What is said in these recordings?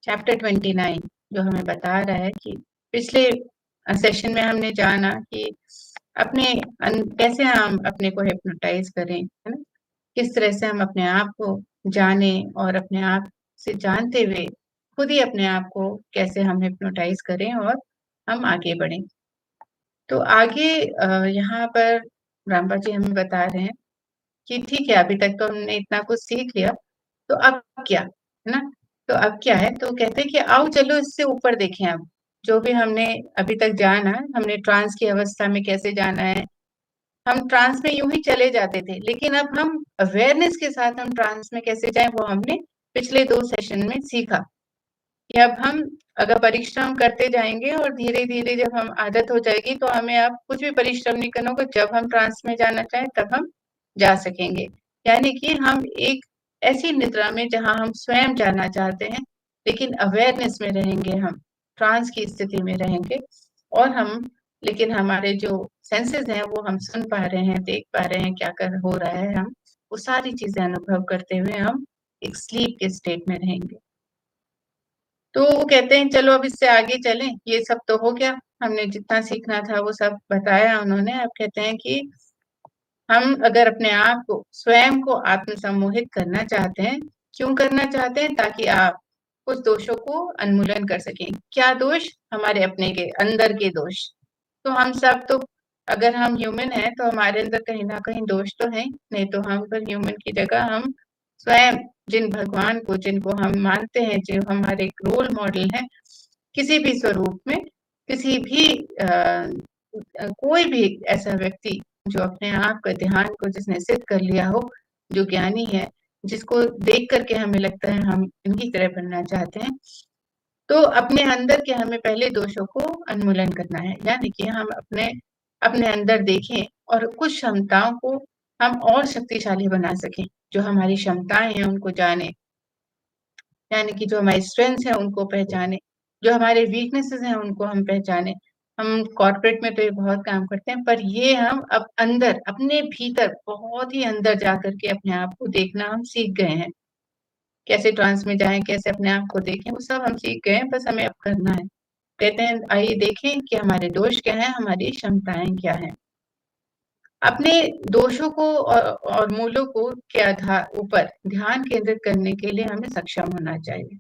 Chapter 29 जो हमें बता रहा है कि पिछले सेशन में हमने जाना कि कैसे हम अपने को हिप्नोटाइज करें, है ना। किस तरह से हम अपने आप को जाने और अपने आप से जानते हुए खुद ही अपने आप को कैसे हम हिप्नोटाइज करें और हम आगे बढ़ें। तो आगे यहाँ पर रामबा जी हमें बता रहे हैं कि ठीक है, अभी तक तो हमने इतना कुछ सीख लिया, तो अब क्या, है ना। तो अब क्या है, तो कहते हैं कि आओ चलो इससे ऊपर देखें। अब जो भी हमने अभी तक जाना, हमने ट्रांस की अवस्था में कैसे जाना है, हम ट्रांस में यूं ही चले जाते थे, लेकिन अब हम अवेयरनेस के साथ हम ट्रांस में कैसे जाएं वो हमने पिछले 2 सेशन में सीखा कि अब हम अगर परिश्रम करते जाएंगे और धीरे धीरे जब हम आदत हो जाएगी तो हमें अब कुछ भी परिश्रम नहीं करना होगा, जब हम ट्रांस में जाना चाहें तब हम जा सकेंगे। यानी कि हम एक ऐसी निद्रा में जहां हम स्वयं जाना चाहते हैं, लेकिन अवेयरनेस में रहेंगे, हम ट्रांस की स्थिति में रहेंगे और हम, लेकिन हमारे जो सेंसेस हैं वो हम सुन पा रहे हैं, देख पा रहे हैं क्या कर हो रहा है, हम वो सारी चीजें अनुभव करते हुए हम एक स्लीप के स्टेट में रहेंगे। तो वो कहते हैं चलो अब इससे आगे चलें, ये सब तो हो गया, हमने जितना सीखना था वो सब बताया उन्होंने। अब कहते हैं कि हम अगर अपने आप को, स्वयं को आत्म सम्मोहित करना चाहते हैं, क्यों करना चाहते हैं, ताकि आप कुछ दोषों को उन्मूलन कर सकें। क्या दोष? हमारे अपने के अंदर के दोष। तो हम सब तो, अगर हम ह्यूमन हैं तो हमारे अंदर कहीं ना कहीं दोष तो है, नहीं तो हम पर ह्यूमन की जगह हम स्वयं जिन भगवान को, जिनको हम मानते हैं, जो हमारे एक रोल मॉडल है किसी भी स्वरूप में, किसी भी कोई भी ऐसा व्यक्ति जो अपने आप का ध्यान को जिसने सिद्ध कर लिया हो, जो ज्ञानी है, जिसको देख करके हमें लगता है हम इनकी तरह बनना चाहते हैं, तो अपने अंदर के हमें पहले दोषों को उन्मूलन करना है। यानी कि हम अपने अपने अंदर देखें और कुछ क्षमताओं को हम और शक्तिशाली बना सकें। जो हमारी क्षमताएं हैं उनको जाने, यानी कि जो हमारी स्ट्रेंथ्स हैं उनको पहचाने, जो हमारे वीकनेसेस हैं उनको हम पहचाने। हम कॉर्पोरेट में तो ये बहुत काम करते हैं, पर ये हम अब अंदर, अपने भीतर, बहुत ही अंदर जा करके अपने आप को देखना हम सीख गए हैं। कैसे ट्रांस में जाएं, कैसे अपने आप को देखें, वो सब हम सीख गए हैं, बस हमें अब करना है। कहते हैं आइए देखें कि हमारे दोष क्या हैं, हमारी क्षमताएं क्या हैं। अपने दोषों को और मूलों को के आधार ऊपर ध्यान केंद्रित करने के लिए हमें सक्षम होना चाहिए।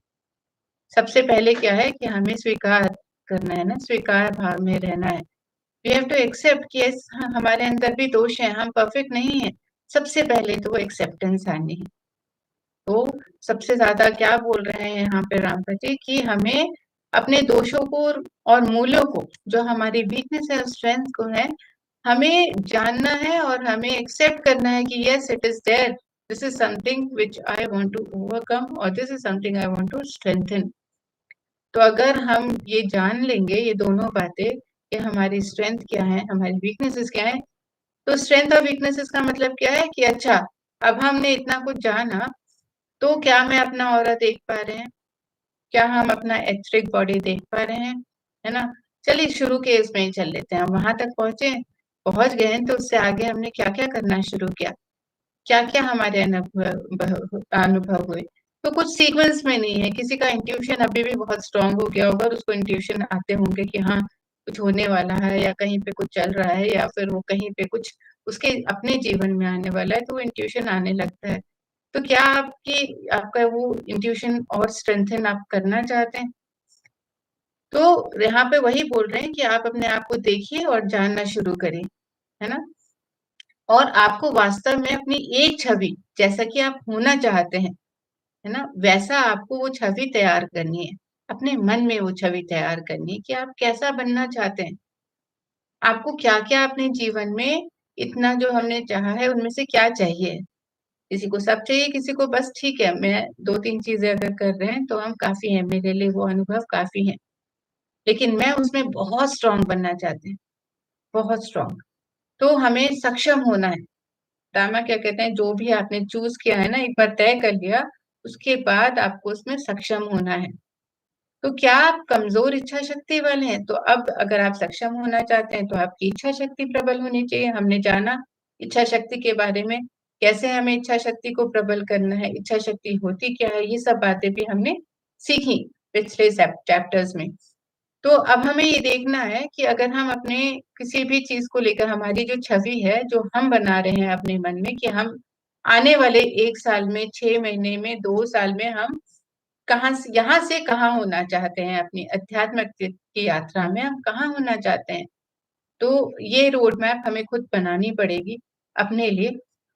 सबसे पहले क्या है कि हमें स्वीकार करना है ना, स्वीकार भाव में रहना है। वी हैव टू एक्सेप्ट कि यस, हमारे अंदर भी दोष हैं, हम परफेक्ट नहीं है। सबसे पहले तो वो एक्सेप्टेंस आनी है। तो सबसे ज्यादा क्या बोल रहे हैं यहाँ पे रामपति, कि हमें अपने दोषों को और मूल्यों को, जो हमारी वीकनेस है और स्ट्रेंथ को है, हमें जानना है और हमें एक्सेप्ट करना है कि yes it is there, this is something which I want to overcome और this is something I want to strengthen. तो अगर हम ये जान लेंगे, ये दोनों बातें, कि हमारी स्ट्रेंथ क्या है, हमारी वीकनेसेस क्या है, तो स्ट्रेंथ और वीकनेसेस का मतलब क्या है कि अच्छा, अब हमने इतना कुछ जाना, तो क्या मैं अपना ऑरा देख पा रहे हैं, क्या हम अपना एथरिक बॉडी देख पा रहे हैं, है ना। चलिए शुरू के इसमें ही चल लेते हैं, वहां तक पहुंच गए हैं, तो उससे आगे हमने क्या क्या करना शुरू किया, क्या क्या हमारे अनुभव हुए। तो कुछ सीक्वेंस में नहीं है, किसी का इंट्यूशन अभी भी बहुत स्ट्रांग हो गया होगा और उसको इंट्यूशन आते होंगे कि हाँ कुछ होने वाला है, या कहीं पे कुछ चल रहा है, या फिर वो कहीं पे कुछ उसके अपने जीवन में आने वाला है, तो वो इंट्यूशन आने लगता है। तो क्या आपका वो इंट्यूशन और स्ट्रेंथन आप करना चाहते हैं? तो यहाँ पे वही बोल रहे हैं कि आप अपने आप को देखिए और जानना शुरू करें, है ना। और आपको वास्तव में अपनी एक छवि, जैसा कि आप होना चाहते हैं, है ना, वैसा आपको वो छवि तैयार करनी है। अपने मन में वो छवि तैयार करनी है कि आप कैसा बनना चाहते हैं, आपको क्या क्या अपने जीवन में, इतना जो हमने चाहा है उनमें से क्या चाहिए। किसी को सब चाहिए, किसी को बस ठीक है, मैं 2-3 चीजें अगर कर रहे हैं तो हम काफी है, मेरे लिए वो अनुभव काफी है, लेकिन मैं उसमें बहुत स्ट्रांग बनना चाहती हूँ, बहुत स्ट्रांग। तो हमें सक्षम होना है। दामा क्या कहते हैं, जो भी आपने चूज किया है ना, एक बार तय कर लिया, उसके बाद आपको उसमें सक्षम होना है। तो क्या आप कमजोर इच्छा शक्ति वाले हैं? तो अब अगर आप सक्षम होना चाहते हैं तो आपकी इच्छा शक्ति प्रबल होनी चाहिए। हमने जाना इच्छा शक्ति के बारे में, कैसे हमें इच्छा शक्ति को प्रबल करना है, इच्छा शक्ति होती क्या है, ये सब बातें भी हमने सीखी। पिछले चैप्टर्स में। तो अब हमें ये देखना है कि अगर हम अपने किसी भी चीज़ को लेकर हमारी जो छवि है, जो हम बना रहे हैं अपने मन में कि हम आने वाले 1 साल में, 6 महीने में, 2 साल में हम कहाँ से यहाँ से कहाँ होना चाहते हैं अपनी आध्यात्मिक की यात्रा में हम कहाँ होना चाहते हैं। तो ये रोड मैप हमें खुद बनानी पड़ेगी अपने लिए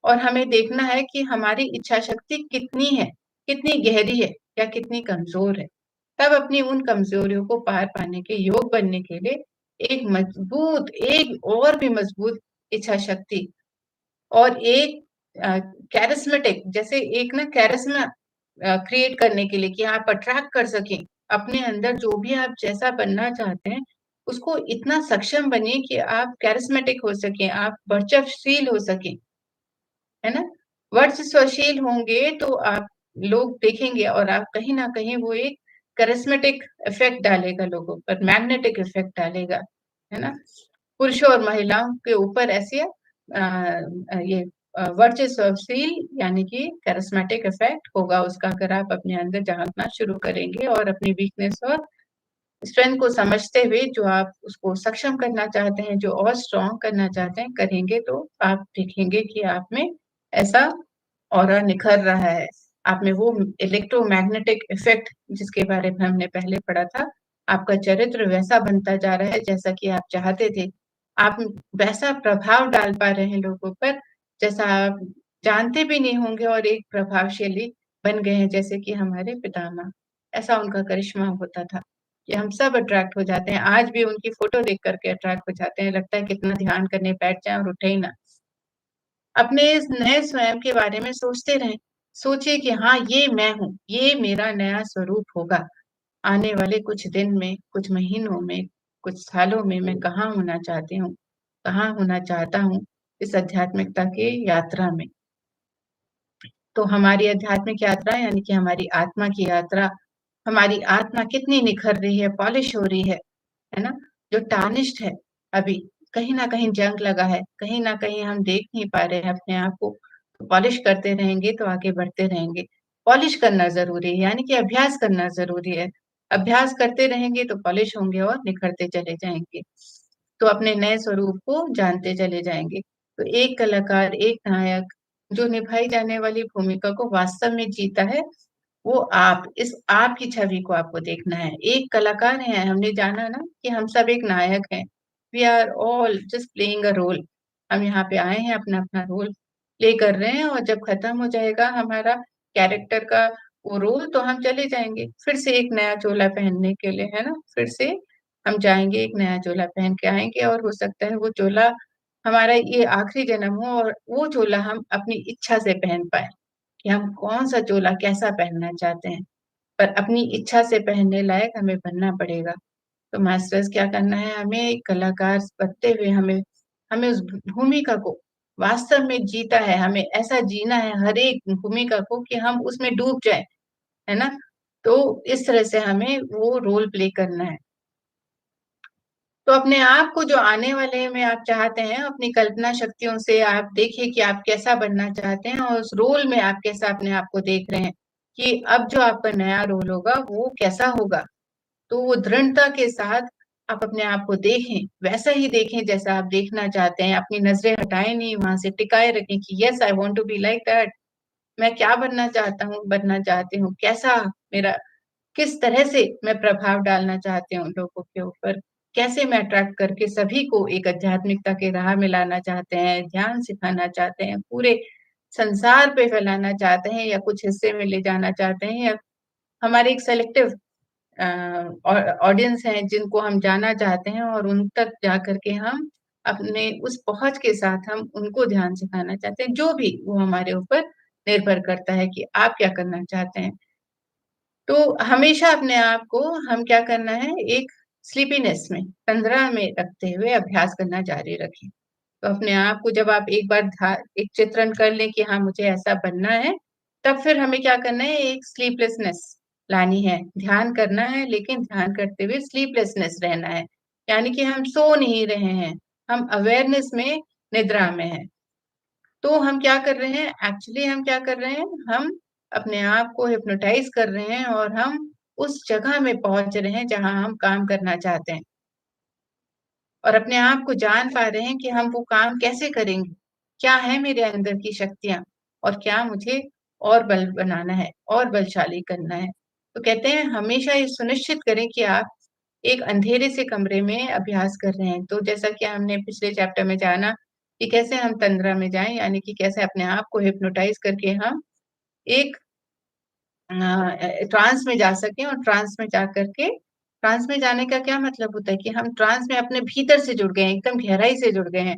और हमें देखना है कि हमारी इच्छा शक्ति कितनी है, कितनी गहरी है या कितनी कमज़ोर है। तब अपनी उन कमज़ोरियों को पार पाने के योग बनने के लिए एक और भी मज़बूत इच्छा शक्ति और एक कैरिस्मेटिक जैसे एक ना कैरिस्मा क्रिएट करने के लिए कि आप अट्रैक्ट कर सकें, अपने अंदर जो भी आप जैसा बनना चाहते हैं, उसको इतना सक्षम बनिए कि आप कैरिस्मेटिक हो सकें, आप वर्चस्वशील हो सकें, है ना? वर्चस्वशील होंगे तो आप लोग देखेंगे और आप कहीं न कहीं वो एक कैरिस्मेटिक इफ़ेक्ट डालेगा लोगों पर, मैग्नेटिक इफ़ेक्ट डालेगा, है ना? पुरुषों और महिलाओं के ऊपर ऐसे ये वर्चस्वशील यानी कि कैरिस्मेटिक इफ़ेक्ट होगा उसका अगर आप अपने अंदर झाँकना शुरू करेंगे और अपनी वीकनेस और स्ट्रेंथ को समझते हुए जो आप उसको सक्षम करना चाहते हैं, जो और स्ट्रॉन्ग करना चाहते हैं, करेंगे तो आप देखेंगे कि आप में ऐसा ऑरा निखर रहा है। आप में वो इलेक्ट्रोमैग्नेटिक इफ़ेक्ट जिसके बारे में हमने पहले पढ़ा था, आपका चरित्र वैसा बनता जा रहा है जैसा कि आप चाहते थे। आप वैसा प्रभाव डाल पा रहे हैं लोगों पर, जैसा आप जानते भी नहीं होंगे और एक प्रभावशाली बन गए हैं जैसे कि हमारे पितामह। ऐसा उनका करिश्मा होता था, कि हम सब अट्रैक्ट हो जाते हैं। आज भी उनकी फ़ोटो देख कर के अट्रैक्ट हो जाते हैं, लगता है कितना ध्यान करने बैठ जाएँ और उठे ही ना। अपने इस नए स्वयं के बारे में सोचते रहें। सोचिए कि हाँ, ये मैं हूँ, ये मेरा नया स्वरूप होगा। आने वाले कुछ दिन में, कुछ महीनों में, कुछ सालों में मैं कहाँ होना चाहती हूँ, कहाँ होना चाहता हूँ, इस आध्यात्मिकता की यात्रा में। तो हमारी आध्यात्मिक यात्रा यानी कि हमारी आत्मा की यात्रा, हमारी आत्मा कितनी निखर रही है, पॉलिश हो रही है ना? जो टार्निश्ड है अभी, कहीं न कहीं जंग लगा है, कहीं न कहीं हम देख नहीं पा रहे हैं अपने आप को, तो पॉलिश करते रहेंगे तो आगे बढ़ते रहेंगे। पॉलिश करना ज़रूरी है, यानी कि अभ्यास करना ज़रूरी है। अभ्यास करते रहेंगे तो पॉलिश होंगे और निखरते चले जाएँगे। तो अपने नए स्वरूप को जानते चले जाएँगे। तो एक कलाकार, एक नायक जो निभाई जाने वाली भूमिका को वास्तव में जीता है, वो आप, इस आप की छवि को आपको देखना है। एक कलाकार हैं, हमने जाना ना कि हम सब एक नायक हैं। We are all just playing a role. हम यहाँ पे आए हैं, अपना-अपना रोल प्ले कर रहे हैं और जब खत्म हो जाएगा हमारा कैरेक्टर का वो रोल तो हम चले जाएँगे, फिर से एक नया चोला पहनने के लिए, है ना? फिर से हम जाएँगे, एक नया चोला पहन के आएँगे और हो सकता है वो चोला हमारा ये आखिरी जन्म हो और वो चोला हम अपनी इच्छा से पहन पाएँ, कि हम कौन-सा चोला कैसा पहनना चाहते हैं। पर अपनी इच्छा से पहनने लायक हमें बनना पड़ेगा। तो मास्टर्स क्या करना है हमें एक कलाकार बनते हुए हमें हमें उस भूमिका को वास्तव में जीता है, हमें ऐसा जीना है हर एक भूमिका को कि हम उसमें डूब जाएँ, है ना? तो इस तरह से हमें वो रोल प्ले करना है। तो अपने आप को जो आने वाले में आप चाहते हैं, अपनी कल्पना शक्तियों से आप देखिए कि आप कैसा बनना चाहते हैं और उस रोल में आप कैसा अपने आप को देख रहे हैं, कि अब जो आपका नया रोल होगा, वो कैसा होगा। तो वो दृढ़ता के साथ आप अपने आप को देखें, वैसा ही देखें जैसा आप देखना चाहते हैं, अपनी नज़रें हटाएँ नहीं, वहाँ से टिकाए रखें कि yes I want to be like that. मैं क्या बनना चाहता हूँ, बनना चाहती हूँ, कैसा मेरा किस तरह से मैं प्रभाव डालना चाहती हूँ लोगों के ऊपर, कैसे मैं अट्रैक्ट करके सभी को एक आध्यात्मिकता की राह में लाना चाहते हैं, ध्यान सिखाना चाहते हैं, पूरे संसार पे फैलाना चाहते हैं या कुछ हिस्से में ले जाना चाहते हैं या हमारे एक सेलेक्टिव अ, ऑ ऑडियंस हैं जिनको हम जाना चाहते हैं और उन तक जाकर के हम अपने उस पहुँच के साथ हम उनको ध्यान सिखाना चाहते हैं, जो भी वो हमारे ऊपर निर्भर करता है कि आप क्या करना चाहते हैं। तो हमेशा अपने आप को हम क्या करना है एक स्लीपीनेस में, तंद्रा में रखते हुए अभ्यास करना जारी रखें। तो अपने आप को जब आप एक बार एक चित्रण कर लें कि हाँ, मुझे ऐसा बनना है, तब फिर हमें क्या करना है एक स्लीपलेसनेस लानी है। ध्यान करना है लेकिन ध्यान करते हुए स्लीपलेसनेस रहना है। यानी कि हम सो नहीं रहे हैं, हम अवेयरनेस में निद्रा में हैं। तो हम क्या कर रहे हैं, एक्चुअली हम क्या कर रहे हैं, हम अपने आप को हिप्नोटाइज़ कर रहे हैं और हम उस जगह में पहुँच रहे हैं जहाँ हम काम करना चाहते हैं और अपने आप को जान पा रहे हैं कि हम वो काम कैसे करेंगे, क्या है मेरे अंदर की शक्तियाँ और क्या मुझे और बल बनाना है और बलशाली करना है। तो कहते हैं हमेशा ये सुनिश्चित करें कि आप एक अंधेरे से कमरे में अभ्यास कर रहे हैं। तो जैसा कि हमने पिछले चैप्टर में जाना कि कैसे हम तंद्रा में जाएँ, यानी कि कैसे अपने आप को हिप्नोटाइज़ करके हम एक ट्रांस में जा सकें और ट्रांस में जाने का क्या मतलब होता है कि हम ट्रांस में अपने भीतर से जुड़ गए हैं, एकदम गहराई से जुड़ गए हैं,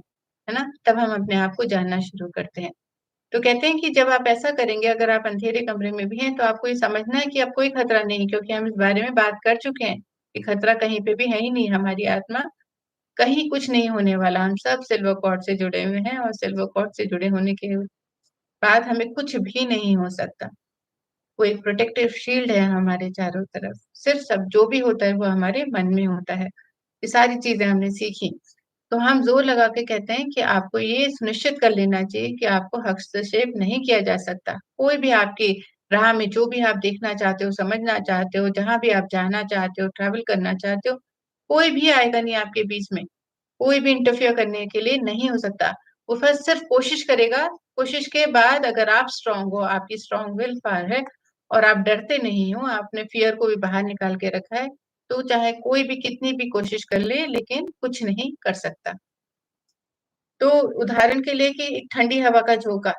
है ना? तब हम अपने आप को जानना शुरू करते हैं। तो कहते हैं कि जब आप ऐसा करेंगे, अगर आप अंधेरे कमरे में भी हैं, तो आपको ये समझना है कि अब कोई खतरा नहीं, क्योंकि हम इस बारे में बात कर चुके हैं कि खतरा कहीं पे भी है ही नहीं, हमारी आत्मा कहीं कुछ नहीं होने वाला, हम सब सिल्वर कॉर्ड से जुड़े हुए हैं और सिल्वर कॉर्ड से जुड़े होने के बाद हमें कुछ भी नहीं हो सकता। वो एक प्रोटेक्टिव शील्ड है हमारे चारों तरफ। सिर्फ सब जो भी होता है वो हमारे मन में होता है। ये सारी चीज़ें हमने सीखी। तो हम ज़ोर लगा के कहते हैं कि आपको ये सुनिश्चित कर लेना चाहिए कि आपको हस्तक्षेप नहीं किया जा सकता। कोई भी आपकी राह में जो भी आप देखना चाहते हो, समझना चाहते हो, जहाँ भी आप जाना चाहते हो, ट्रैवल करना चाहते हो, कोई भी आएगा नहीं आपके बीच में। कोई भी इंटरफियर करने के लिए नहीं हो सकता। वो बस सिर्फ कोशिश करेगा, कोशिश के बाद अगर आप स्ट्रॉन्ग हो, आपकी स्ट्रॉन्ग विल पावर है और आप डरते नहीं हो, आपने फ़ियर को भी बाहर निकाल के रखा है, तो चाहे कोई भी कितनी भी कोशिश कर ले, लेकिन कुछ नहीं कर सकता। तो उदाहरण के लिए कि एक ठंडी हवा का झोंका,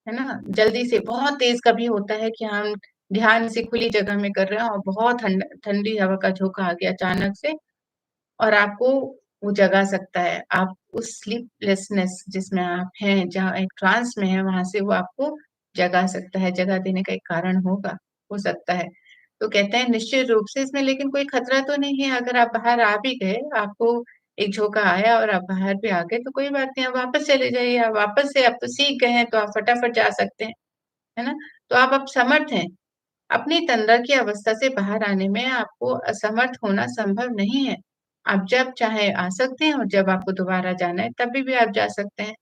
है ना? जल्दी से बहुत तेज़ कभी होता है कि हम ध्यान से खुली जगह में कर रहे हैं और बहुत ठंडी हवा का झोंका आ गया अचानक से और आपको वो जगा सकता है। आप उस स्लीपलेसनेस जिसमें आप हैं, जहाँ एक ट्रांस में हैं, वहाँ से वो आपको जगा सकता है, जगा देने का एक कारण होगा, हो सकता है। तो कहते हैं निश्चित रूप से इसमें लेकिन कोई खतरा तो नहीं है, अगर आप बाहर आ भी गए, आपको एक झोंका आया और आप बाहर भी आ गए, तो कोई बात नहीं, आप वापस चले जाइए, आप वापस से आप तो सीख गए हैं, तो आप फटाफट जा सकते हैं, है ना? तो आप अब समर्थ हैं। अपनी तंद्रा की अवस्था से बाहर आने में आपको असमर्थ होना संभव नहीं है। आप जब चाहे आ सकते हैं और जब आपको दोबारा जाना है तभी भी आप जा सकते हैं।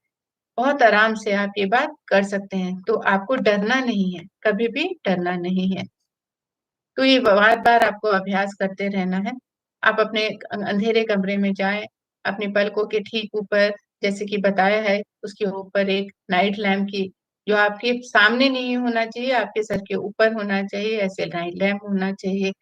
बहुत आराम से आप ये बात कर सकते हैं, तो आपको डरना नहीं है, कभी भी डरना नहीं है। तो ये बार-बार आपको अभ्यास करते रहना है। आप अपने अंधेरे कमरे में जाएँ, अपने पलकों के ठीक ऊपर जैसे कि बताया है, उसके ऊपर एक नाइट लैंप की जो आपके सामने नहीं होना चाहिए, आपके सर के ऊपर होना चाहिए, ऐसे नाइट लैंप होना चाहिए।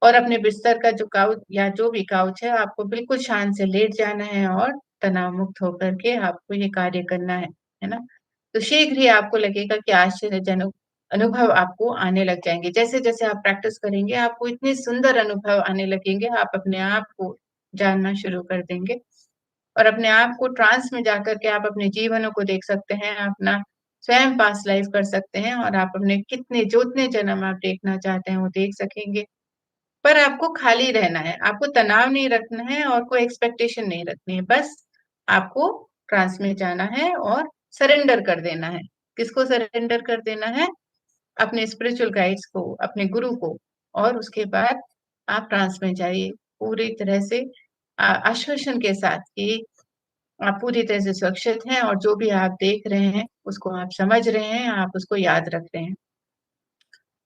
और अपने बिस्तर का जो काउच या जो भी काउच है, आपको बिल्कुल शान से लेट जाना है और तनाव मुक्त होकर के आपको ये कार्य करना है ना? तो शीघ्र ही आपको लगेगा कि आश्चर्यजनक अनुभव आपको आने लग जाएँगे। जैसे-जैसे आप प्रैक्टिस करेंगे, आपको इतने सुंदर अनुभव आने लगेंगे, आप अपने आप को जानना शुरू कर देंगे और अपने आप को ट्रांस में जाकर के आप अपने जीवनों को देख सकते हैं, अपना स्वयं पास्ट लाइफ कर सकते हैं और आप अपने जितने जन्म आप देखना चाहते हैं, वो देख सकेंगे। पर आपको खाली रहना है, आपको तनाव नहीं रखना है और कोई एक्सपेक्टेशन नहीं रखनी है, बस आपको ट्रांस में जाना है और सरेंडर कर देना है। किसको सरेंडर कर देना है? अपने स्पिरिचुअल गाइड्स को, अपने गुरु को और उसके बाद आप ट्रांस में जाइए पूरी तरह से आश्वासन के साथ कि आप पूरी तरह से सुरक्षित हैं और जो भी आप देख रहे हैं, उसको आप समझ रहे हैं, आप उसको याद रख रहे हैं।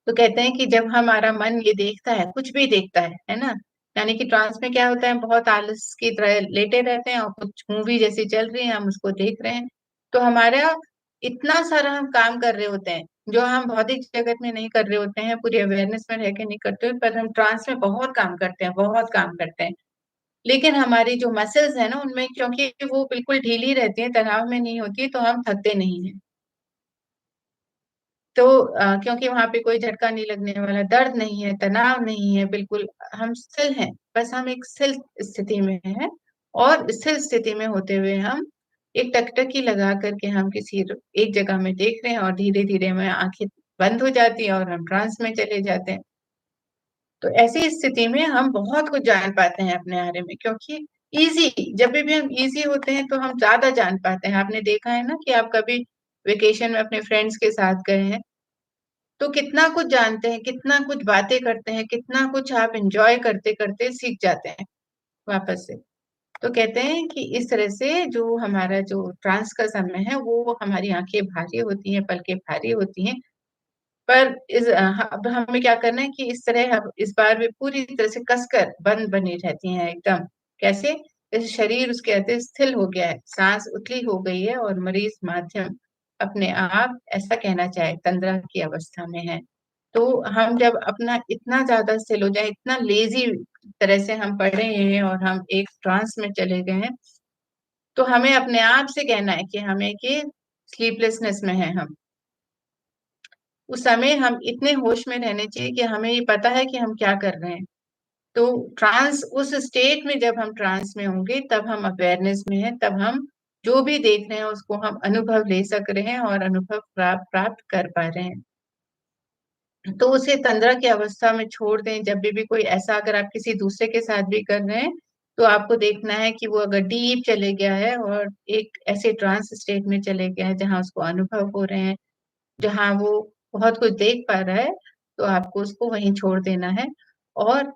तो कहते हैं कि जब हमारा मन ये देखता है, कुछ भी देखता है ना? यानी कि ट्रांस में क्या होता है, बहुत आलस की तरह लेटे रहते हैं और कुछ मूवी जैसी चल रही है, हम उसको देख रहे हैं। तो हमारा इतना सारा हम काम कर रहे होते हैं, जो हम भौतिक जगत में नहीं कर रहे होते हैं, पूरी अवेयरनेस में रह के नहीं करते, पर हम ट्रांस में बहुत काम करते हैं, बहुत काम करते हैं। लेकिन हमारी जो मसल्स हैं ना, उनमें क्योंकि वो बिल्कुल ढीली रहती हैं, तनाव में नहीं होती, तो हम थकते नहीं हैं। तो क्योंकि वहाँ पे कोई झटका नहीं लगने वाला, दर्द नहीं है, तनाव नहीं है, बिल्कुल हम स्थिर हैं। बस हम एक स्थिर स्थिति में हैं और स्थिर स्थिति में होते हुए हम एक टकटकी लगा कर के हम किसी एक जगह में देख रहे हैं और धीरे-धीरे हमारी आँखें बंद हो जाती हैं और हम ट्रांस में चले जाते हैं। तो ऐसी स्थिति में हम बहुत कुछ जान पाते हैं अपने बारे में क्योंकि जब भी हम ईज़ी होते हैं तो हम ज़्यादा जान पाते हैं। आपने देखा है ना कि आप कभी वेकेशन में अपने फ्रेंड्स के साथ गए हैं तो कितना कुछ जानते हैं, कितना कुछ बातें करते हैं, कितना कुछ आप एन्जॉय करते-करते सीख जाते हैं वापस से। तो कहते हैं कि इस तरह से जो हमारा जो ट्रांस का समय है, वो हमारी आँखें भारी होती हैं, पलकें भारी होती हैं पर अब हमें क्या करना है कि इस तरह हम इस बार भी पूरी तरह से कसकर बंद बनी रहती हैं एकदम। कैसे? जैसे शरीर उसके अति स्थिर हो गया है, सांस उथली हो गई है और मरीज माध्यम अपने आप ऐसा कहना चाहे तंद्रा की अवस्था में है। तो हम जब अपना इतना ज्यादा स्थिर हो जाए, इतना लेजी तरह से हम पढ़ रहे हैं और हम एक ट्रांस में चले गए हैं, तो हमें अपने आप से कहना है कि हमें कि स्लीपलेसनेस में है हम। उस समय हम इतने होश में रहने चाहिए कि हमें ये पता है कि हम क्या कर रहे हैं। तो ट्रांस उस स्टेट में जब हम ट्रांस में होंगे तब हम अवेयरनेस में हैं, तब हम जो भी देख रहे हैं उसको हम अनुभव ले सक रहे हैं और अनुभव प्राप्त कर पा रहे हैं। तो उसे तंद्रा की अवस्था में छोड़ दें। जब भी कोई ऐसा अगर आप किसी दूसरे के साथ भी कर रहे हैं, तो आपको देखना है कि वो अगर डीप चले गया है और एक ऐसे ट्रांस स्टेट में चले गया है जहां उसको अनुभव हो रहे हैं, जहाँ वो बहुत कुछ देख पा रहा है, तो आपको उसको वहीं छोड़ देना है। और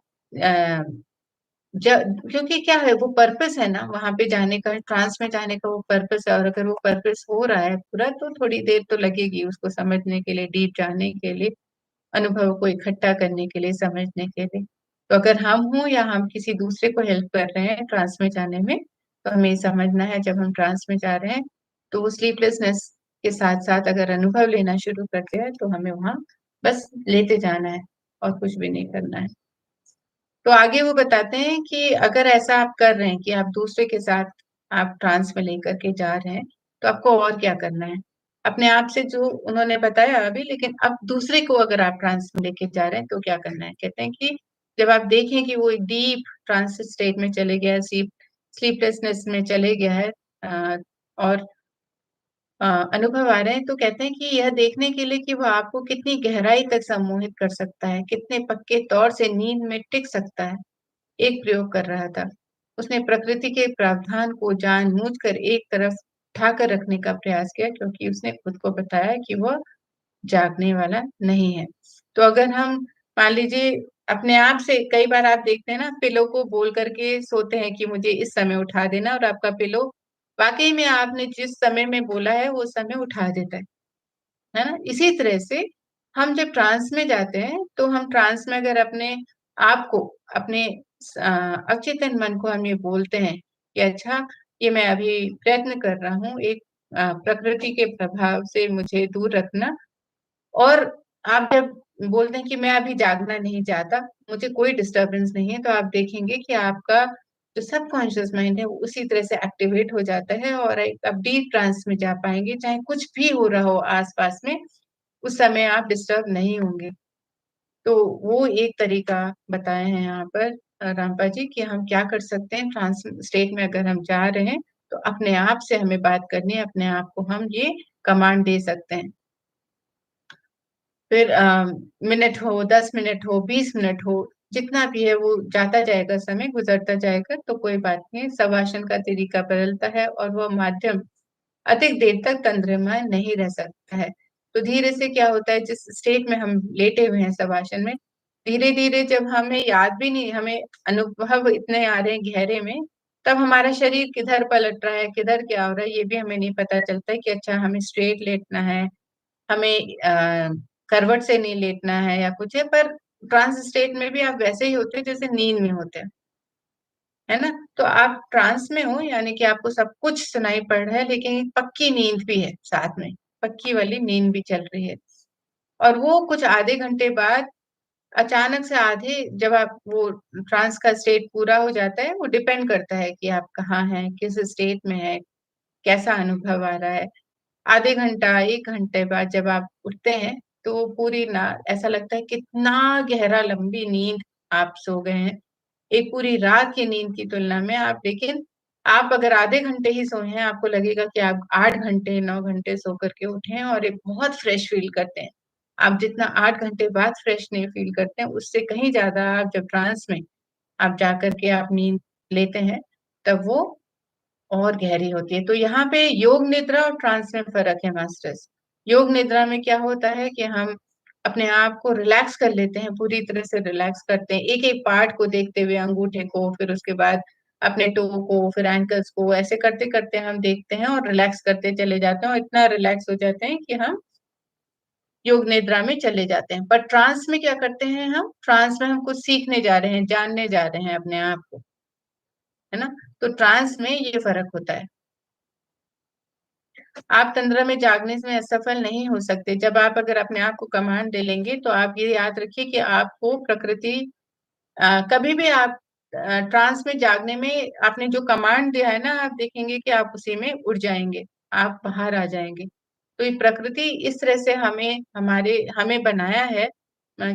क्योंकि क्या है, वो पर्पस है ना वहां पे जाने का, ट्रांस में जाने का वो पर्पस है। और अगर वो पर्पस हो रहा है पूरा, तो थोड़ी देर तो लगेगी उसको समझने के लिए, डीप जाने के लिए, अनुभव को इकट्ठा करने के लिए, समझने के लिए। तो अगर हम हों या हम किसी दूसरे को हेल्प कर रहे हैं ट्रांस में जाने में, तो हमें ये समझना है जब हम ट्रांस में जा रहे हैं तो वो स्लीपलेसनेस के साथ साथ अगर अनुभव लेना शुरू करते हैं तो हमें वहां बस लेते जाना है और कुछ भी नहीं करना है। तो आगे वो बताते हैं कि अगर ऐसा आप कर रहे हैं कि आप दूसरे के साथ आप ट्रांस में लेकर के जा रहे हैं, तो आपको और क्या करना है? अपने आप से जो उन्होंने बताया अभी, लेकिन अब दूसरे को अगर आप ट्रांस में लेके जा रहे हैं तो क्या करना है? कहते हैं कि जब आप देखें कि वो एक डीप ट्रांस स्टेट में चले गया है, स्लीपलेसनेस में चले गया है, अ, और अनुभव आ रहे हैं, तो कहते हैं कि यह देखने के लिए कि वो आपको कितनी गहराई तक सम्मोहित कर सकता है, कितने पक्के तौर से नींद में टिक सकता है, एक प्रयोग कर रहा था। उसने प्रकृति के प्रावधान को जानबूझकर एक तरफ उठाकर रखने का प्रयास किया, क्योंकि उसने खुद को बताया कि वह जागने वाला नहीं है। तो अगर हम मान लीजिए अपने आप से, कई बार आप देखते हैं ना, पिलो को बोल करके सोते हैं कि मुझे इस समय उठा देना, और आपका पिलो वाकई में आपने जिस समय में बोला है वो समय उठा देता है ना? इसी तरह से हम जब ट्रांस में जाते हैं, तो हम ट्रांस में अगर अपने आप को, अपने अवचेतन मन को हम ये बोलते हैं कि अच्छा, ये मैं अभी प्रयत्न कर रहा हूँ एक प्रकृति के प्रभाव से मुझे दूर रखना। और आप जब बोलते हैं कि मैं अभी जागना नहीं चाहता, मुझे कोई डिस्टरबेंस नहीं है, तो आप देखेंगे कि आपका जो सबकॉन्शियस माइंड है वो उसी तरह से एक्टिवेट हो जाता है और एक आप डीप ट्रांस में जा पाएंगे, चाहे कुछ भी हो रहा हो आसपास में, उस समय आप डिस्टर्ब नहीं होंगे। तो वो एक तरीका बताए हैं यहाँ पर रामपा जी, कि हम क्या कर सकते हैं ट्रांस स्टेट में अगर हम जा रहे हैं, तो अपने आप से हमें बात करनी है, अपने आप को हम ये कमांड दे सकते हैं। फिर मिनट हो, 10 मिनट हो, 20 मिनट हो, जितना भी है वो जाता जाएगा, समय गुजरता जाएगा, तो कोई बात नहीं। शवासन का तरीका बदलता है और वह माध्यम अधिक देर तक तंद्रमा नहीं रह सकता है। तो धीरे से क्या होता है, जिस स्टेट में हम लेटे हुए हैं शवासन में, धीरे धीरे जब हमें याद भी नहीं, हमें अनुभव इतने आ रहे हैं गहरे में, तब हमारा शरीर किधर पलट रहा है, किधर क्या हो रहा है, ये भी हमें नहीं पता चलता है कि अच्छा हमें स्ट्रेट लेटना है, हमें करवट से नहीं लेटना है या कुछ है। पर ट्रांस स्टेट में भी आप वैसे ही होते हैं जैसे नींद में होते हैं, है ना? तो आप ट्रांस में हो यानी कि आपको सब कुछ सुनाई पड़ रहा है, लेकिन एक पक्की नींद भी है साथ में, पक्की वाली नींद भी चल रही है। और वो कुछ आधे घंटे बाद अचानक से, आधे जब आप वो ट्रांस का स्टेट पूरा हो जाता है, वो डिपेंड करता है कि आप कहाँ हैं, किस स्टेट में है, कैसा अनुभव आ रहा है। आधे घंटा, 1 घंटे बाद जब आप उठते हैं, तो वो पूरी ना ऐसा लगता है कितना गहरा लंबी नींद आप सो गए हैं। एक पूरी रात की नींद की तुलना में आप, लेकिन आप अगर आधे घंटे ही सोए हैं, आपको लगेगा कि आप 8 घंटे, 9 घंटे सो कर के उठे हैं और एक बहुत फ्रेश फील करते हैं। आप जितना 8 घंटे बाद फ्रेश नहीं फील करते हैं, उससे कहीं ज़्यादा आप जब ट्रांस में आप जाकर के आप नींद लेते हैं, तब वो और गहरी होती है। तो यहाँ पे योग निद्रा और ट्रांस में फ़र्क है मास्टर्स। योग निद्रा में क्या होता है कि हम अपने आप को रिलैक्स कर लेते हैं, पूरी तरह से रिलैक्स करते हैं, एक-एक पार्ट को देखते हुए, अंगूठे को, फिर उसके बाद अपने टो को, फिर एंकल्स को, ऐसे करते-करते हम देखते हैं और रिलैक्स करते चले जाते हैं और इतना रिलैक्स हो जाते हैं कि हम योग निद्रा में चले जाते हैं। पर ट्रांस में क्या करते हैं हम? ट्रांस में हम कुछ सीखने जा रहे हैं, जानने जा रहे हैं अपने आप को, है ना? तो ट्रांस में ये फ़र्क होता है। आप तंद्रा में जागने में असफल नहीं हो सकते। जब आप अगर अपने आप को कमांड दे लेंगे, तो आप ये याद रखिए कि आपको प्रकृति कभी भी आप ट्रांस में जागने में आपने जो कमांड दिया है ना, आप देखेंगे कि आप उसी में उड़ जाएँगे, आप बाहर आ जाएँगे। तो ये प्रकृति इस तरह से हमें बनाया है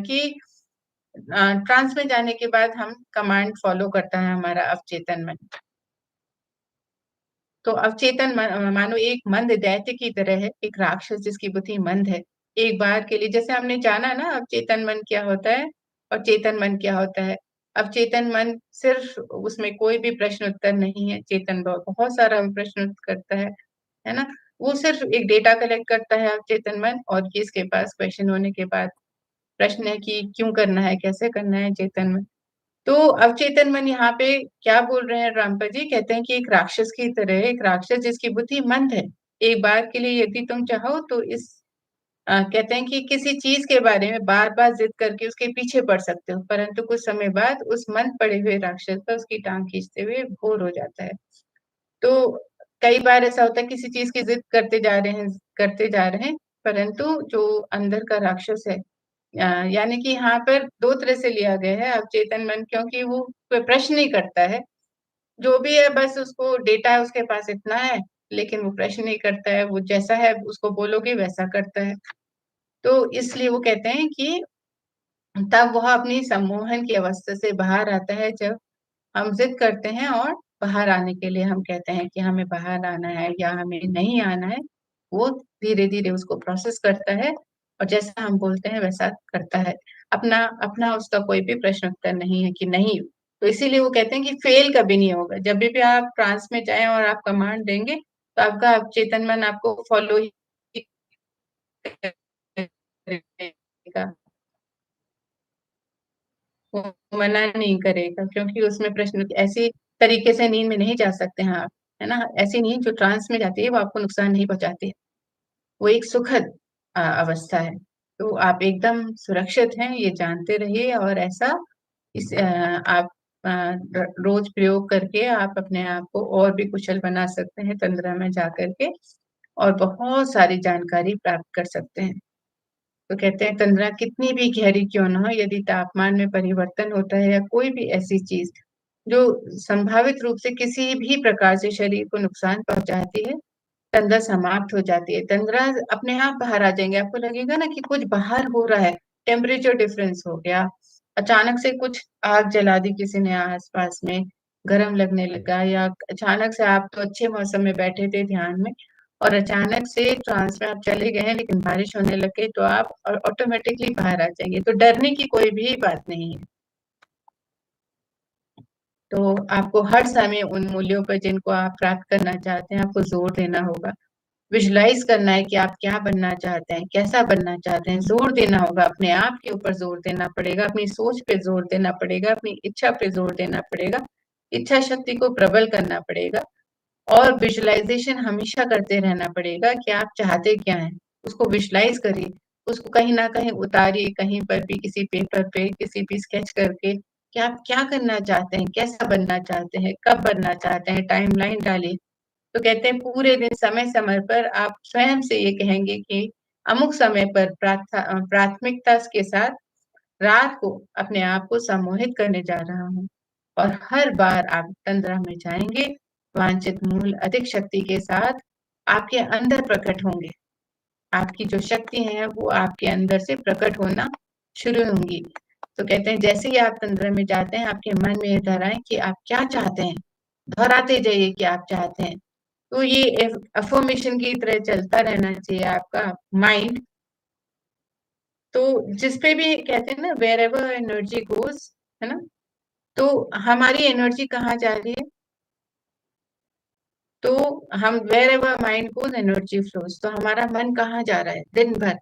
कि ट्रांस में जाने के बाद हम कमांड फ़ॉलो करता है हमारा अवचेतन मन। तो अवचेतन मानो एक मंद दैत्य की तरह है, एक राक्षस जिसकी बुद्धि मंद है। एक बार के लिए जैसे हमने जाना ना अवचेतन मन क्या होता है और चेतन मन क्या होता है। अवचेतन मन सिर्फ़ उसमें कोई भी प्रश्न उत्तर नहीं है, चेतन बहुत सारा प्रश्न करता है ना? वो सिर्फ़ एक डेटा कलेक्ट करता है अवचेतन मन और कि इसके पास क्वेश्चन होने के बाद प्रश्न है कि क्यों करना है, कैसे करना है चेतन मन। तो अवचेतन मन यहाँ पे क्या बोल रहे हैं रामपा जी? कहते हैं कि एक राक्षस की तरह है, एक राक्षस जिसकी बुद्धि मंद है। एक बार के लिए यदि तुम चाहो तो कहते हैं कि किसी चीज़ के बारे में बार-बार ज़िद करके उसके पीछे पड़ सकते हो, परंतु कुछ समय बाद उस मंद पड़े हुए राक्षस पर उसकी टाँग खींचते हुए भोर हो जाता है। तो कई बार ऐसा होता है किसी चीज़ की ज़िद करते जा रहे हैं, परंतु जो अंदर का राक्षस है यानी कि यहाँ पर 2 तरह से लिया गया है अवचेतन मन क्योंकि वो कोई प्रश्न नहीं करता है। जो भी है बस उसको डेटा उसके पास इतना है, लेकिन वो प्रश्न नहीं करता है, वो जैसा है उसको बोलोगे वैसा करता है। तो इसलिए वो कहते हैं कि तब वह अपनी सम्मोहन की अवस्था से बाहर आता है जब हम ज़िद करते हैं और बाहर आने के लिए हम कहते हैं कि हमें बाहर आना है या हमें नहीं आना है, वो धीरे-धीरे उसको प्रोसेस करता है और जैसा हम बोलते हैं वैसा करता है। अपना अपना उसका कोई भी प्रश्न उत्तर नहीं है कि नहीं, तो इसीलिए वो कहते हैं कि फेल कभी नहीं होगा। जब भी आप ट्रांस में जाएँ और आप कमांड देंगे, तो आपका अवचेतन मन आपको फॉलो ही करेगा। वो मना नहीं करेगा क्योंकि उसमें प्रश्न ऐसे तरीके से नींद में नहीं जा सकते हैं आप, है ना? ऐसी नींद जो ट्रांस में जाती है वो आपको नुकसान नहीं पहुँचाती है। वो एक सुखद अवस्था है। तो आप एकदम सुरक्षित हैं ये जानते रहिए और ऐसा आप अ, र रोज़ प्रयोग करके आप अपने आप को और भी कुशल बना सकते हैं तंद्रा में जाकर के और बहुत सारी जानकारी प्राप्त कर सकते हैं। तो कहते हैं तंद्रा कितनी भी गहरी क्यों ना हो यदि तापमान में परिवर्तन होता है या कोई भी ऐसी चीज़ जो संभावित रूप से किसी भी प्रकार से शरीर को नुकसान पहुँचाती है, तंद्रा समाप्त हो जाती है। तंद्रा अपने आप बाहर आ जाएँगे, आपको लगेगा ना कि कुछ बाहर हो रहा है, टेम्परेचर डिफरेंस हो गया, अचानक से कुछ आग जला दी किसी ने आस-पास में, गरम लगने लगा या अचानक से आप तो अच्छे मौसम में बैठे थे ध्यान में और अचानक से ट्रांस में आप चले गए हैं लेकिन बारिश होने लग गई तो आप ऑटोमेटिकली बाहर आ जाएँगे, तो डरने की कोई भी बात नहीं है। तो आपको हर समय उन मूल्यों पर जिनको आप प्राप्त करना चाहते हैं, आपको ज़ोर देना होगा। विजुलाइज़ करना है कि आप क्या बनना चाहते हैं, कैसा बनना चाहते हैं, ज़ोर देना होगा, अपने आप के ऊपर ज़ोर देना पड़ेगा, अपनी सोच पे ज़ोर देना पड़ेगा, अपनी इच्छा पे ज़ोर देना पड़ेगा, इच्छा शक्ति को प्रबल करना पड़ेगा और विजुलाइज़ेशन हमेशा करते रहना पड़ेगा कि आप चाहते क्या हैं? उसको विजुलाइज़ करिए, उसको कहीं न कहीं उतारिए, कहीं पर भी किसी पेपर पे, किसी भी स्केच करके कि आप क्या करना चाहते हैं, कैसा बनना चाहते हैं, कब बनना चाहते हैं, टाइमलाइन डालिए। तो कहते हैं पूरे दिन समय-समय पर आप स्वयं से ये कहेंगे कि अमुक समय पर प्राथमिकता के साथ रात को अपने आप को सम्मोहित करने जा रहा हूँ और हर बार आप तंद्रा में जाएँगे, वांछित मूल अधिक शक्ति के साथ आपके अंदर प्रकट होंगे। आपकी जो शक्ति है वो आपके अंदर से प्रकट होना शुरू होंगी। तो कहते हैं जैसे ही आप तंद्रा में जाते हैं, आपके मन में ये दोहराएँ कि आप क्या चाहते हैं? दोहराते जाइए कि आप चाहते हैं। तो ये अफ़र्मेशन की तरह चलता रहना चाहिए आपका माइंड। तो जिस पे भी कहते हैं ना व्हेरेवर एनर्जी गोज़ है ना? तो हमारी एनर्जी कहाँ जा रही है? तो हम wherever mind goes energy flows तो हमारा मन कहाँ जा रहा है दिन भर?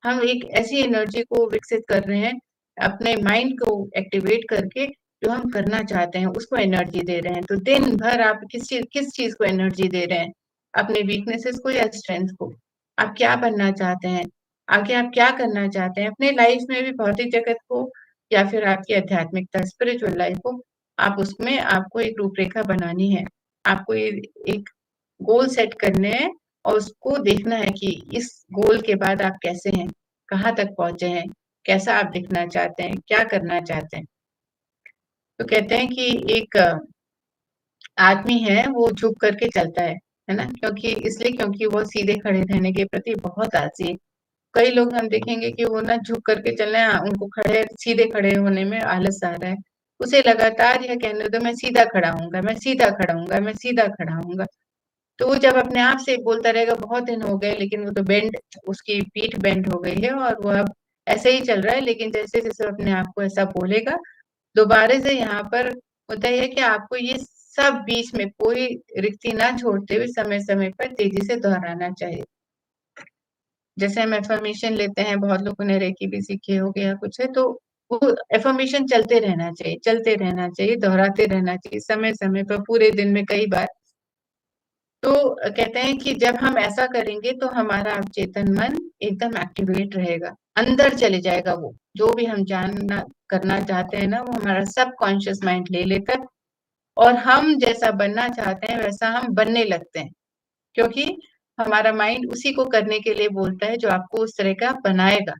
हम एक ऐसी एनर्जी को विकसित कर रहे हैं, अपने माइंड को एक्टिवेट करके जो हम करना चाहते हैं उसको एनर्जी दे रहे हैं। तो दिन भर आप किस चीज़ को एनर्जी दे रहे हैं? अपने वीकनेसेस को या स्ट्रेंथ को? आप क्या बनना चाहते हैं? आगे आप क्या करना चाहते हैं अपने लाइफ में भी, भौतिक जगत को या फिर आपकी आध्यात्मिकता स्पिरिचुअल लाइफ को, आप उसमें आपको एक रूपरेखा बनानी है। आपको एक गोल सेट करने हैं और उसको देखना है कि इस गोल के बाद आप कैसे हैं, कहाँ तक पहुंचे हैं, कैसा आप दिखना चाहते हैं, क्या करना चाहते हैं। तो कहते हैं कि एक आदमी है वो झुक करके चलता है ना, क्योंकि वो सीधे खड़े रहने के प्रति बहुत आलसी है। कई लोग हम देखेंगे कि वो ना झुक करके चल रहे हैं, उनको सीधे खड़े होने में आलस आ रहा है। उसे लगातार यह कहने दो, मैं सीधा खड़ा हूँगा, मैं सीधा खड़ा हूँगा, मैं सीधा खड़ा हूँगा। तो वो जब अपने आप से बोलता रहेगा बहुत दिन हो गए, लेकिन वो तो उसकी पीठ बेंड हो गई है और वो अब ऐसे ही चल रहा है। लेकिन जैसे जैसे अपने आप को ऐसा बोलेगा, दोबारा से यहाँ पर होता ही है कि आपको ये सब बीच में कोई रिक्ति ना छोड़ते हुए समय समय पर तेजी से दोहराना चाहिए। जैसे हम एफर्मेशन लेते हैं, बहुत लोगों ने रेकी भी सीखी हो गया कुछ है, तो वो एफर्मेशन चलते रहना चाहिए, चलते रहना चाहिए, दोहराते रहना चाहिए समय समय पर, पूरे दिन में कई बार। तो कहते हैं कि जब हम ऐसा करेंगे तो हमारा अवचेतन मन एकदम एक्टिवेट रहेगा, अंदर चले जाएगा। वो जो भी हम जानना करना चाहते हैं ना, वो हमारा सब कॉन्शियस माइंड ले लेता है और हम जैसा बनना चाहते हैं वैसा हम बनने लगते हैं, क्योंकि हमारा माइंड उसी को करने के लिए बोलता है जो आपको उस तरह का बनाएगा।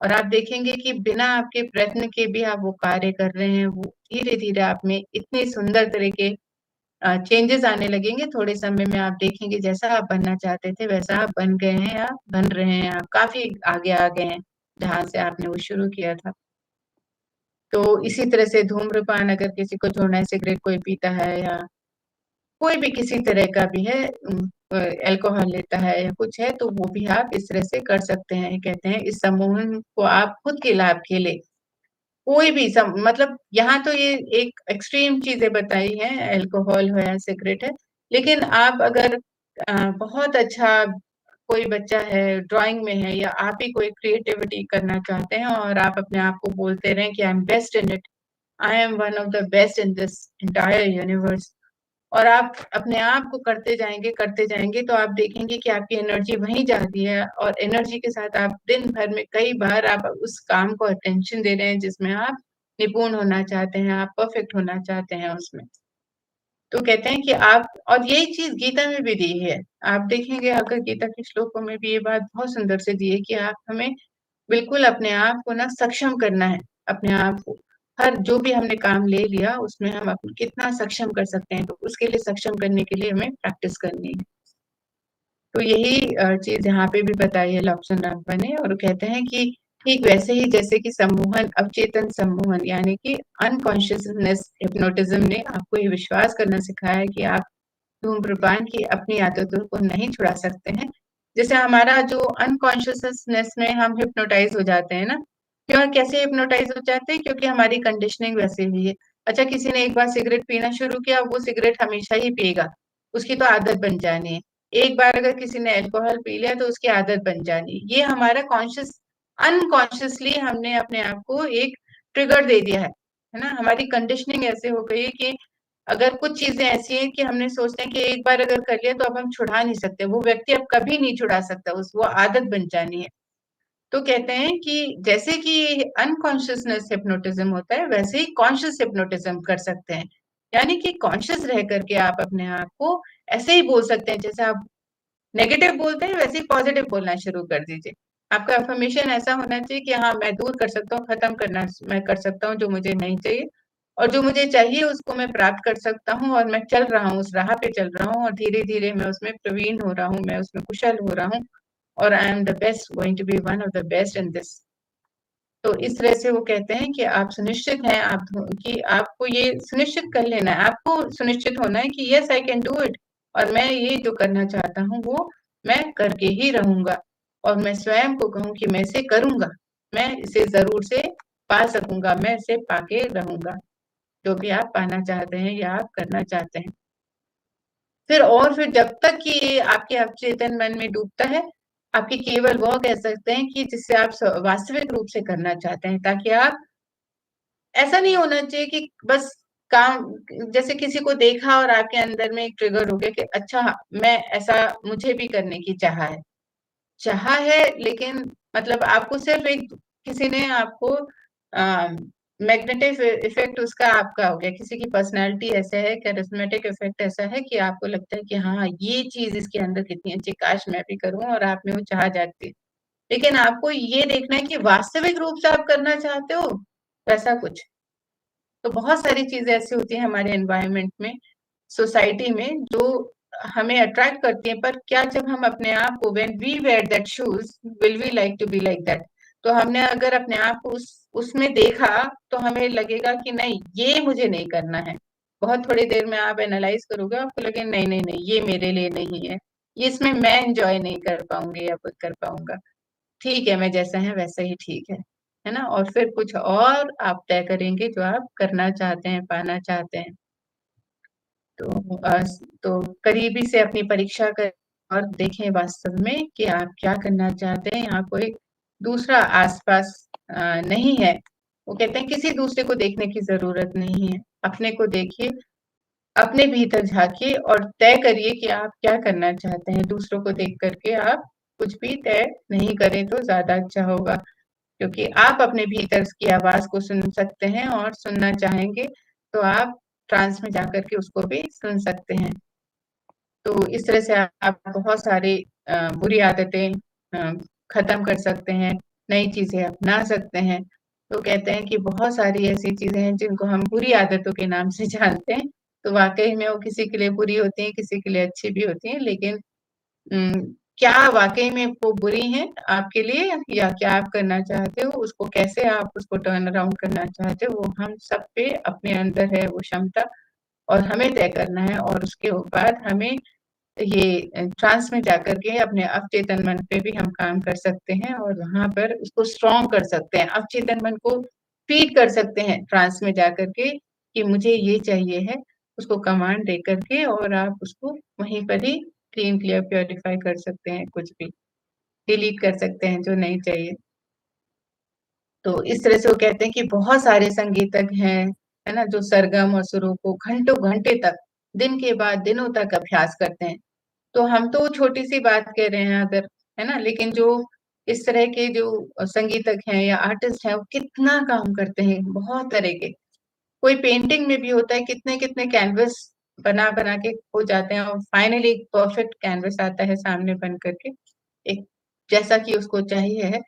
और आप देखेंगे कि बिना आपके प्रयत्न के भी आप वो कार्य कर रहे हैं, वो धीरे धीरे आप में इतने सुंदर तरह के चेंजेस आने लगेंगे। थोड़े समय में आप देखेंगे जैसा आप बनना चाहते थे वैसा आप बन गए हैं, आप बन रहे हैं, आप काफी आगे आ गए हैं जहां से आपने वो शुरू किया था। तो इसी तरह से धूम्रपान अगर किसी को छोड़ना है, सिगरेट कोई पीता है या कोई भी किसी तरह का भी है, अल्कोहल लेता है या कुछ है, तो वो भी आप इस तरह से कर सकते हैं। कहते हैं इस सम्मोहन को आप खुद के लाभ के लिए कोई भी मतलब यहाँ तो ये एक एक्सट्रीम चीजें बताई हैं, अल्कोहल हो या सिगरेट है। लेकिन आप अगर बहुत अच्छा कोई बच्चा है, ड्राइंग में है, या आप ही कोई क्रिएटिविटी करना चाहते हैं और आप अपने आप को बोलते रहें कि I am best in it, I am one of the best in this entire universe, और आप अपने आप को करते जाएंगे, तो आप देखेंगे कि आपकी एनर्जी वहीं जाती है और एनर्जी के साथ आप दिन भर में कई बार आप उस काम को अटेंशन दे रहे हैं जिसमें आप निपुण होना चाहते हैं, आप परफेक्ट होना चाहते हैं उसमें। तो कहते हैं कि आप, और यही चीज गीता में भी दी है। आप देखेंगे अगर गीता के श्लोकों में भी ये बात बहुत सुंदर से दी है कि आप हमें बिल्कुल अपने आप को ना सक्षम करना है, अपने आप को हर जो भी हमने काम ले लिया उसमें हम कितना सक्षम कर सकते हैं, तो उसके लिए सक्षम करने के लिए हमें प्रैक्टिस करनी है। तो यही चीज यहाँ पे भी बताई है लॉब्सन रामपा ने, और कहते हैं कि ठीक वैसे ही जैसे कि सम्मोहन, अवचेतन सम्मोहन यानी कि अनकॉन्शियसनेस हिप्नोटिज्म ने आपको ये विश्वास करना सिखाया है कि आप धूम्रपान की अपनी आदतों को नहीं छुड़ा सकते हैं। जैसे हमारा जो अनकॉन्शियसनेस में हम हिप्नोटाइज हो जाते हैं ना, क्यों कैसे हिप्नोटाइज हो जाते हैं, क्योंकि हमारी कंडीशनिंग वैसे हुई है। अच्छा, किसी ने एक बार सिगरेट पीना शुरू किया, वो सिगरेट हमेशा ही पिएगा, उसकी तो आदत बन जानी है। एक बार अगर किसी ने अल्कोहल पी लिया तो उसकी आदत बन जानी है। ये हमारा अनकॉन्शियसली हमने अपने आप को एक ट्रिगर दे दिया है ना। हमारी कंडीशनिंग ऐसे हो गई है कि अगर कुछ चीजें ऐसी हैं कि हमने सोचते हैं कि एक बार अगर कर लिया तो अब हम छुड़ा नहीं सकते, वो व्यक्ति अब कभी नहीं छुड़ा सकता, उस वो आदत बन जानी है। तो कहते हैं कि जैसे कि अनकॉन्शियसनेस हिप्नोटिज्म होता है, वैसे ही कॉन्शियस हिप्नोटिज्म कर सकते हैं। यानी कि कॉन्शियस रह करके आप अपने आप को ऐसे ही बोल सकते हैं, जैसे आप नेगेटिव बोलते हैं वैसे ही पॉजिटिव बोलना शुरू कर दीजिए। आपका अफर्मेशन ऐसा होना चाहिए कि हाँ, मैं दूर कर सकता हूँ, खत्म करना मैं कर सकता हूँ जो मुझे नहीं चाहिए, और जो मुझे चाहिए उसको मैं प्राप्त कर सकता हूँ, और मैं चल रहा हूँ, उस राह पे चल रहा हूँ, और धीरे धीरे मैं उसमें प्रवीण हो रहा हूँ, मैं उसमें कुशल हो रहा हूँ, और I am the best, going to be one of the best in this. तो इस तरह से वो कहते हैं कि आप सुनिश्चित हैं, कि आपको ये सुनिश्चित कर लेना है, आपको सुनिश्चित होना है कि yes I can do it, और मैं ये जो करना चाहता हूँ वो मैं करके ही रहूंगा, और मैं स्वयं को कहूँ कि मैं इसे करूंगा, मैं इसे जरूर से पा सकूंगा, मैं इसे पाके रहूंगा, जो भी आप पाना चाहते हैं या आप करना चाहते हैं। फिर जब तक कि ये आपके अवचेतन मन में डूबता है, आपकी केवल वह कह सकते हैं कि जिससे आप वास्तविक रूप से करना चाहते हैं, ताकि आप, ऐसा नहीं होना चाहिए कि बस काम, जैसे किसी को देखा और आपके अंदर में एक ट्रिगर हो गया कि अच्छा मैं ऐसा, मुझे भी करने की चाह है, चाहा है, लेकिन मतलब आपको सिर्फ एक किसी ने आपको मैग्नेटिक इफेक्ट उसका आपका हो गया, किसी की पर्सनालिटी ऐसे है, कैरिस्मेटिक इफेक्ट ऐसा है कि आपको लगता है कि हाँ, ये चीज इसके अंदर कितनी अच्छी, काश मैं भी करूं, और आप में वो चाह जाती है। लेकिन आपको ये देखना है कि वास्तविक रूप से आप करना चाहते हो वैसा कुछ। तो बहुत सारी चीजें ऐसी होती हैं हमारे एनवायरनमेंट में, सोसाइटी में, जो हमें अट्रैक्ट करती हैं, पर क्या जब हम अपने आप को, when we wear that shoes, will we like to be like that? तो हमने अगर अपने आप को उस उसमें देखा, तो हमें लगेगा कि नहीं, ये मुझे नहीं करना है। बहुत थोड़ी देर में आप एनालाइज करोगे, आपको लगे नहीं नहीं नहीं, ये मेरे लिए नहीं है, ये इसमें मैं एंजॉय नहीं कर पाऊंगी या कुछ कर पाऊंगा। ठीक है, मैं जैसा है वैसा ही ठीक है ना? और फिर कुछ और आप तय करेंगे जो आप करना चाहते हैं, पाना चाहते हैं। तो तो करीबी से अपनी परीक्षा करें और देखें वास्तव में कि आप क्या करना चाहते हैं। यहाँ कोई दूसरा आसपास नहीं है। वो कहते हैं किसी दूसरे को देखने की जरूरत नहीं है, अपने को देखिए, अपने भीतर झांकिए और तय करिए कि आप क्या करना चाहते हैं। दूसरों को देख करके आप कुछ भी तय नहीं करें तो ज्यादा अच्छा होगा, क्योंकि आप अपने भीतर की आवाज को सुन सकते हैं, और सुनना चाहेंगे तो आप ट्रांस में जाकर के उसको भी सुन सकते हैं। तो इस तरह से आप बहुत सारी बुरी आदतें अ, खत्म कर सकते हैं, नई चीजें अपना सकते हैं। तो कहते हैं कि बहुत सारी ऐसी चीजें हैं जिनको हम बुरी आदतों के नाम से जानते हैं। तो वाकई में वो किसी के लिए बुरी होती हैं, किसी के लिए अच्छी भी होती हैं, लेकिन क्या वाकई में वो बुरी हैं आपके लिए, या क्या आप करना चाहते हो उसको, कैसे आप उसको टर्न अराउंड करना चाहते हो, वो हम सब पे अपने अंदर है वो क्षमता, और हमें तय करना है। और उसके बाद हमें ये ट्रांस में जाकर के अपने अवचेतन मन पे भी हम काम कर सकते हैं, और वहां पर उसको स्ट्रॉन्ग कर सकते हैं, अवचेतन मन को फीड कर सकते हैं ट्रांस में जाकर के कि मुझे ये चाहिए है, उसको कमांड दे करके, और आप उसको वहीं पर ही क्लीन क्लियर प्योरीफाई कर सकते हैं, कुछ भी डिलीट कर सकते हैं जो नहीं चाहिए। तो इस तरह से वो कहते हैं कि बहुत सारे संगीतज्ञ हैं, है ना, जो सरगम और सुरों को घंटों घंटे तक, दिन के बाद दिनों तक अभ्यास करते हैं। तो हम तो छोटी सी बात कह रहे हैं अगर, है ना, लेकिन जो इस तरह के जो संगीतज्ञ हैं या आर्टिस्ट हैं, वो कितना काम करते हैं, बहुत तरह के। कोई पेंटिंग में भी होता है, कितने कितने कैनवस बना बना के हो जाते हैं, और फाइनली एक परफेक्ट कैनवस आता है सामने बन करके, एक जैसा कि उसको चाहिए है।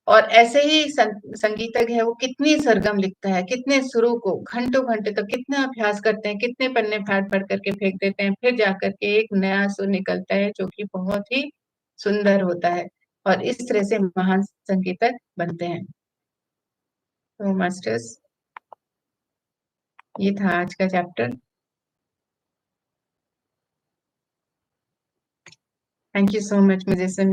और ऐसे ही संगीतज्ञ है, वो कितनी सरगम लिखता है, कितने सुरों को घंटों घंटे तक कितना अभ्यास करते हैं, कितने पन्ने फाड़ फाड़ करके फेंक देते हैं, फिर जाकर के एक नया सुर निकलता है जो कि बहुत ही सुंदर होता है। और इस तरह से महान संगीतज्ञ बनते हैं। तो मास्टर्स, ये था आज का chapter. Thank you so much मुझे सुनने